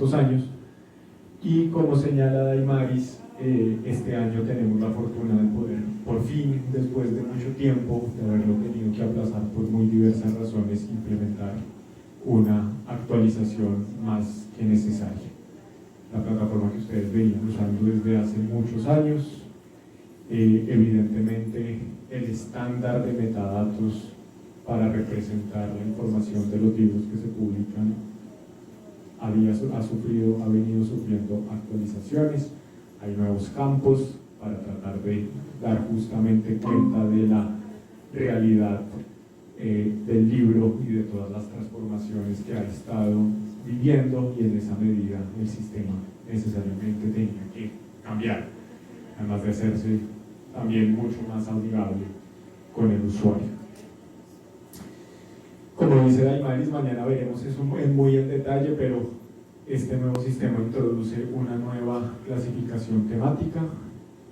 años, y como señala Daimaris, este año tenemos la fortuna de poder, por fin, después de mucho tiempo de haberlo tenido que aplazar por muy diversas razones, implementar una actualización más que necesaria. La plataforma que ustedes venían usando desde hace muchos años, evidentemente el estándar de metadatos para representar la información de los libros que se publican ha venido sufriendo actualizaciones. Hay nuevos campos para tratar de dar justamente cuenta de la realidad del libro y de todas las transformaciones que ha estado viviendo, y en esa medida el sistema necesariamente tenía que cambiar, además de hacerse también mucho más amigable con el usuario. Como dice Daimaris, mañana veremos eso muy en detalle, pero este nuevo sistema introduce una nueva clasificación temática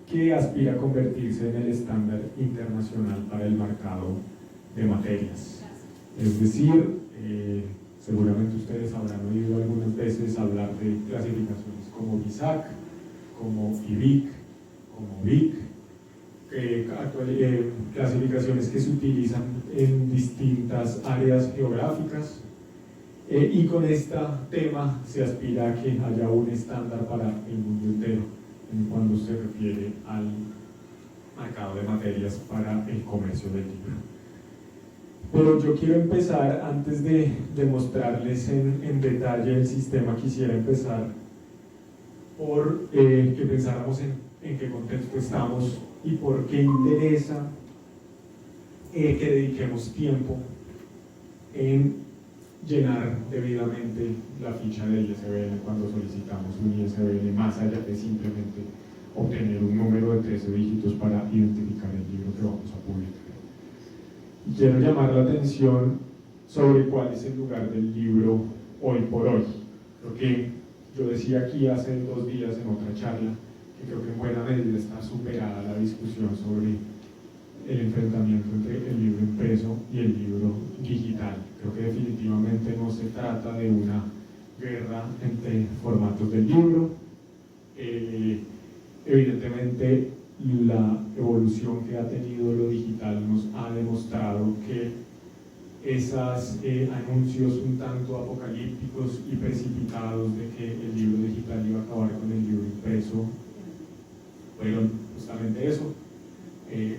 que aspira a convertirse en el estándar internacional para el marcado de materias. Es decir, seguramente ustedes habrán oído algunas veces hablar de clasificaciones como BISAC, como IBIC, como BIC, clasificaciones que se utilizan en distintas áreas geográficas, y con este tema se aspira a que haya un estándar para el mundo entero en cuanto se refiere al mercado de materias para el comercio del libro. Pero yo quiero empezar, antes de mostrarles en detalle el sistema, quisiera empezar por que pensáramos en qué contexto estamos y por qué interesa que dediquemos tiempo en llenar debidamente la ficha de ISBN cuando solicitamos un ISBN, más allá de simplemente obtener un número de 13 dígitos para identificar el libro que vamos a publicar. Y quiero llamar la atención sobre cuál es el lugar del libro hoy por hoy. Creo que yo decía aquí hace 2 días en otra charla que creo que en buena medida está superada la discusión sobre el enfrentamiento entre el libro impreso y el libro digital. Creo que definitivamente no se trata de una guerra entre formatos del libro. Evidentemente la evolución que ha tenido lo digital nos ha demostrado que esos anuncios un tanto apocalípticos y precipitados de que el libro digital iba a acabar con el libro impreso fueron justamente eso.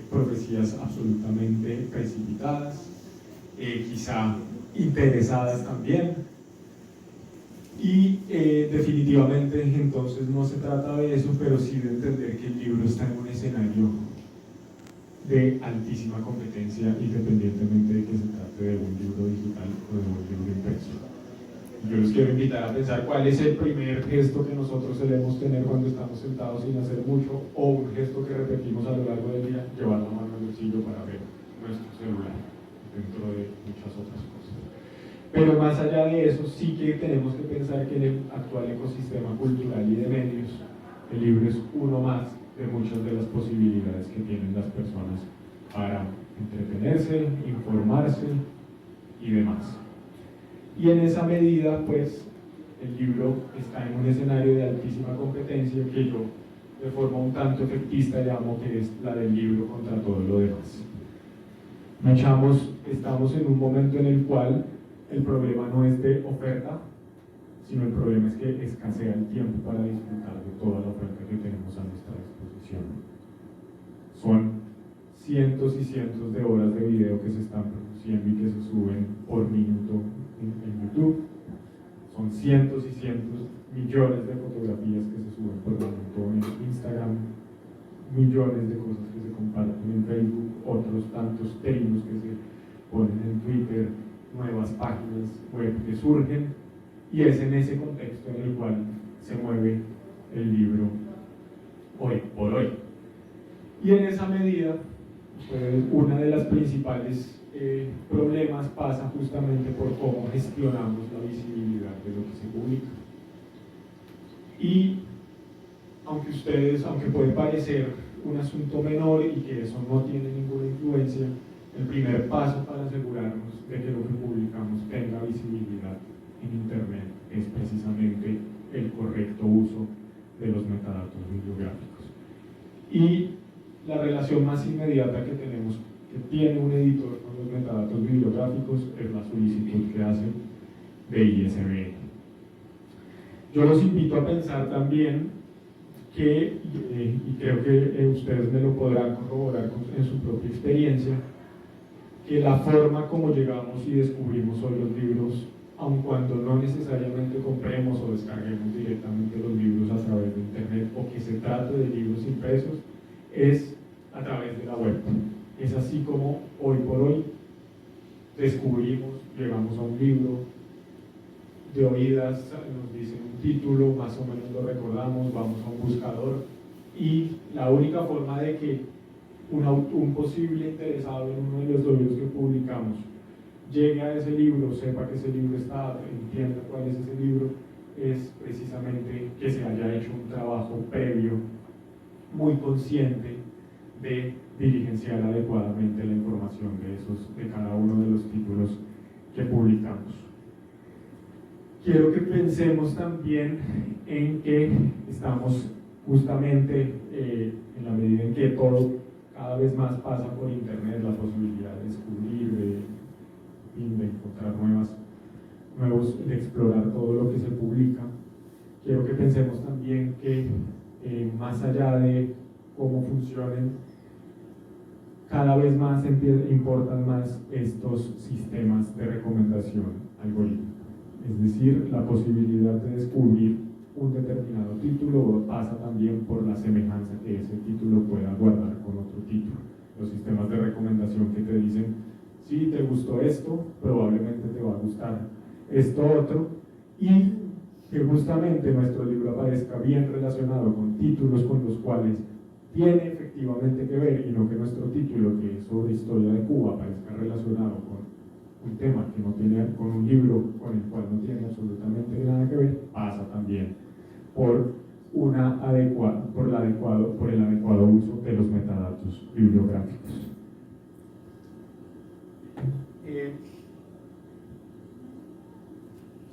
Profecías absolutamente precipitadas, quizá interesadas también, y definitivamente entonces no se trata de eso, pero sí de entender que el libro está en un escenario de altísima competencia, independientemente de que se trate de un libro digital o de un libro impreso. Yo les quiero invitar a pensar cuál es el primer gesto que nosotros solemos tener cuando estamos sentados sin hacer mucho, o un gesto que repetimos a lo largo del día: llevar la mano al bolsillo para ver nuestro celular, dentro de muchas otras cosas. Pero más allá de eso, sí que tenemos que pensar que en el actual ecosistema cultural y de medios, el libro es uno más de muchas de las posibilidades que tienen las personas para entretenerse, informarse y demás. Y en esa medida, pues, el libro está en un escenario de altísima competencia que yo, de forma un tanto efectista, llamo que es la del libro contra todo lo demás. Estamos en un momento en el cual el problema no es de oferta, sino el problema es que escasea el tiempo para disfrutar de toda la oferta que tenemos a nuestra disposición. Son cientos y cientos de horas de video que se están produciendo y que se suben por minuto en YouTube. Son cientos y cientos, millones de fotografías que se suben por minuto en Instagram, millones de cosas que se comparten en Facebook, otros tantos términos que se ponen en Twitter, nuevas páginas web que surgen, y es en ese contexto en el cual se mueve el libro hoy por hoy. Y en esa medida, pues, una de las principales problemas pasa justamente por cómo gestionamos la visibilidad de lo que se publica. Y aunque puede parecer un asunto menor y que eso no tiene ninguna influencia, el primer paso para asegurarnos de que lo que publicamos tenga visibilidad en Internet es precisamente metadatos bibliográficos. Y la relación más inmediata que tenemos, que tiene un editor con los metadatos bibliográficos, es la solicitud que hace de ISBN. Yo los invito a pensar también que, y creo que ustedes me lo podrán corroborar en su propia experiencia, que la forma como llegamos y descubrimos hoy los libros, aun cuando no necesariamente compremos o descarguemos directamente los libros a través de internet o que se trate de libros impresos, es a través de la web. Es así como hoy por hoy descubrimos, llegamos a un libro, de oídas nos dicen un título, más o menos lo recordamos, vamos a un buscador y la única forma de que un posible interesado en uno de los libros que publicamos llegue a ese libro, sepa que ese libro está, entienda cuál es ese libro, es precisamente que se haya hecho un trabajo previo muy consciente de diligenciar adecuadamente la información de cada uno de los títulos que publicamos. Quiero que pensemos también en que estamos justamente en la medida en que todo cada vez más pasa por internet, la posibilidad de descubrir, de encontrar de explorar todo lo que se publica. Quiero que pensemos también que más allá de cómo funcionen, cada vez más importan más estos sistemas de recomendación algorítmica. Es decir, la posibilidad de descubrir un determinado título pasa también por la semejanza que ese título pueda guardar con otro título. Los sistemas de recomendación que te dicen, si te gustó esto, probablemente te va a gustar esto otro, y que justamente nuestro libro aparezca bien relacionado con títulos con los cuales tiene efectivamente que ver, y no que nuestro título, que es sobre historia de Cuba, aparezca relacionado con un tema que no tiene, con un libro con el cual no tiene absolutamente nada que ver, pasa también por el adecuado uso de los metadatos bibliográficos.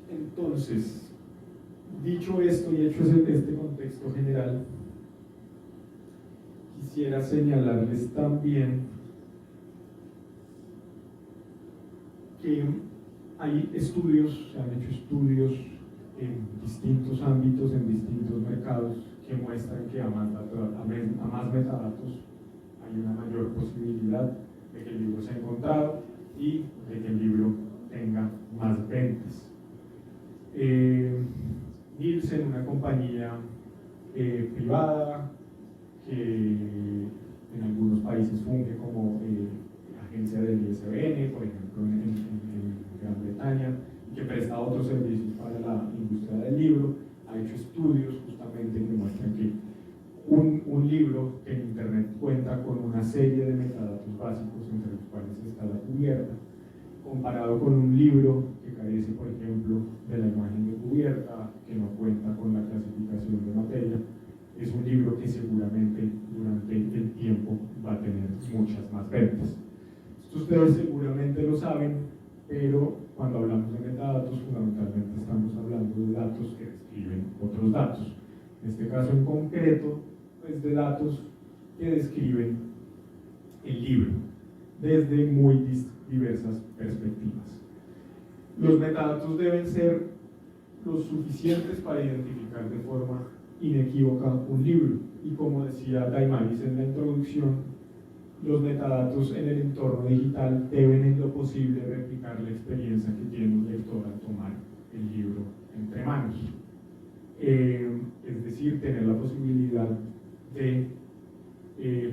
Entonces, dicho esto y hecho este contexto general, quisiera señalarles también que hay estudios, se han hecho estudios en distintos ámbitos, en distintos mercados, que muestran que a más metadatos hay una mayor posibilidad de que el libro sea encontrado y de que el libro tenga más ventas. Nielsen, una compañía privada que en algunos países funge como agencia del ISBN, por ejemplo en Gran Bretaña, y que presta otros servicios para la industria del libro, ha hecho estudios justamente que muestran que un libro que en internet cuenta con una serie de metadatos básicos entre los cuales está la cubierta, comparado con un libro que carece, por ejemplo, de la imagen de cubierta, que no cuenta con la clasificación de materia, es un libro que seguramente durante el tiempo va a tener muchas más ventas. Esto ustedes seguramente lo saben, pero cuando hablamos de metadatos, fundamentalmente estamos hablando de datos que describen otros datos. En este caso en concreto, es de datos que describen el libro desde muy diversas perspectivas. Los metadatos deben ser lo suficientes para identificar de forma inequívoca un libro, y como decía Daimanis en la introducción, los metadatos en el entorno digital deben en lo posible replicar la experiencia que tiene un lector al tomar el libro entre manos. Es decir, tener la posibilidad de,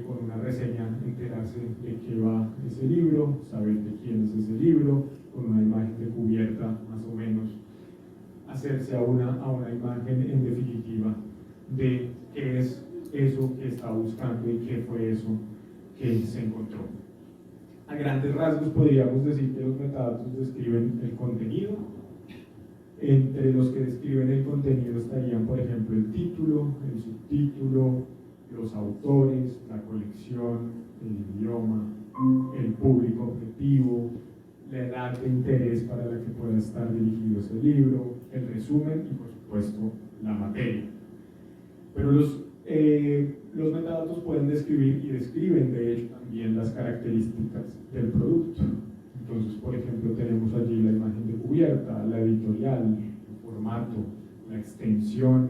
con una reseña, enterarse de qué va ese libro, saber de quién es ese libro, con una imagen de cubierta más o menos, hacerse a una imagen en definitiva de qué es eso que está buscando y qué fue eso que se encontró. A grandes rasgos podríamos decir que los metadatos describen el contenido. Entre los que describen el contenido estarían, por ejemplo, el título, el subtítulo, los autores, la colección, el idioma, el público objetivo, la edad de interés para la que pueda estar dirigido ese libro, el resumen y, por supuesto, la materia. Pero los describir y describen de hecho también las características del producto. Entonces, por ejemplo, tenemos allí la imagen de cubierta, la editorial, el formato, la extensión,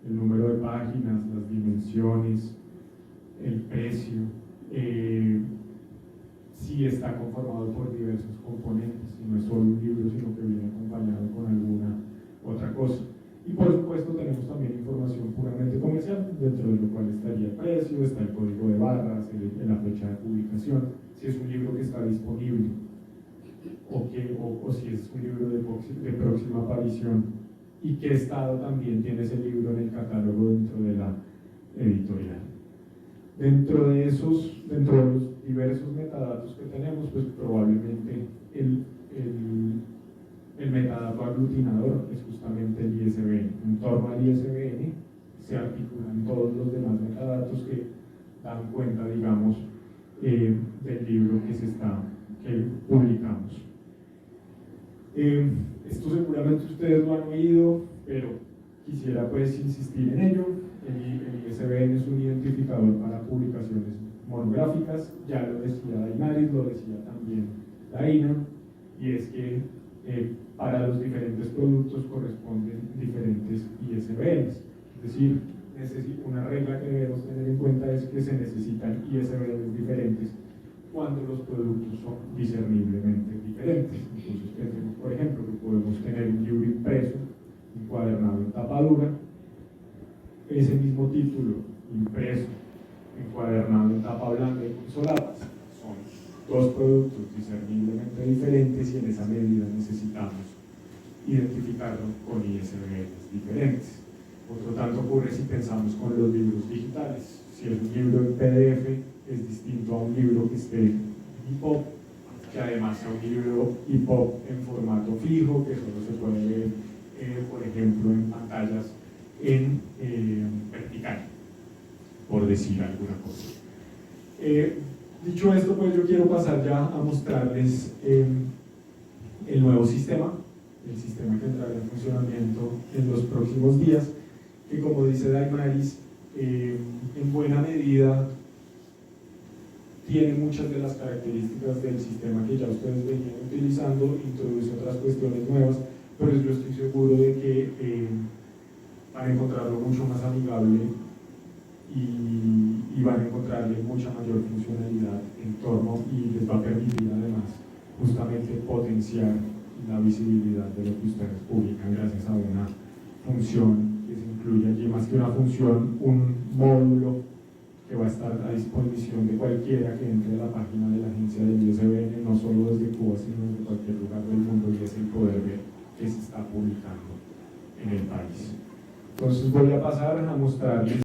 el número de páginas, las dimensiones, el precio, si está conformado por diversos componentes, y no es solo un libro, sino que viene acompañado con alguna otra cosa. Y por supuesto tenemos también información puramente comercial, dentro de lo cual estaría el precio, está el código de barras, la fecha de publicación, si es un libro que está disponible, o si es un libro de próxima aparición, y qué estado también tiene ese libro en el catálogo dentro de la editorial. Dentro de los diversos metadatos que tenemos, pues probablemente el metadato aglutinador es justamente el ISBN. En torno al ISBN se articulan todos los demás metadatos que dan cuenta, digamos, del libro que publicamos. Esto seguramente ustedes lo han oído, pero quisiera pues insistir en ello. El ISBN es un identificador para publicaciones monográficas, ya lo decía Daimaris, lo decía también Daina, y es que para los diferentes productos corresponden diferentes ISBNs. Es decir, una regla que debemos tener en cuenta es que se necesitan ISBNs diferentes cuando los productos son discerniblemente diferentes. Entonces pensemos, por ejemplo, que podemos tener un libro impreso, encuadernado en tapa dura, ese mismo título impreso, encuadernado en tapa blanca y con solapas. Son dos productos discerniblemente diferentes y en esa medida necesitamos identificarlo con ISBNs diferentes. Otro tanto ocurre si pensamos con los libros digitales. Si es un libro en PDF, es distinto a un libro que esté en EPUB, que además sea un libro EPUB en formato fijo, que solo se puede ver, por ejemplo, en pantallas en vertical, por decir alguna cosa. Dicho esto, pues yo quiero pasar ya a mostrarles el nuevo sistema, el sistema que entrará en funcionamiento en los próximos días, que como dice Daimaris, en buena medida tiene muchas de las características del sistema que ya ustedes venían utilizando, introduce otras cuestiones nuevas, pero yo estoy seguro de que van a encontrarlo mucho más amigable y van a encontrarle mucha mayor funcionalidad en torno y les va a permitir además justamente potenciar la visibilidad de lo que ustedes publican gracias a una función que se incluye allí, más que una función, un módulo que va a estar a disposición de cualquiera que entre a la página de la agencia del ISBN, no solo desde Cuba, sino desde cualquier lugar del mundo, y es el poder ver qué se está publicando en el país. Entonces voy a pasar a mostrarles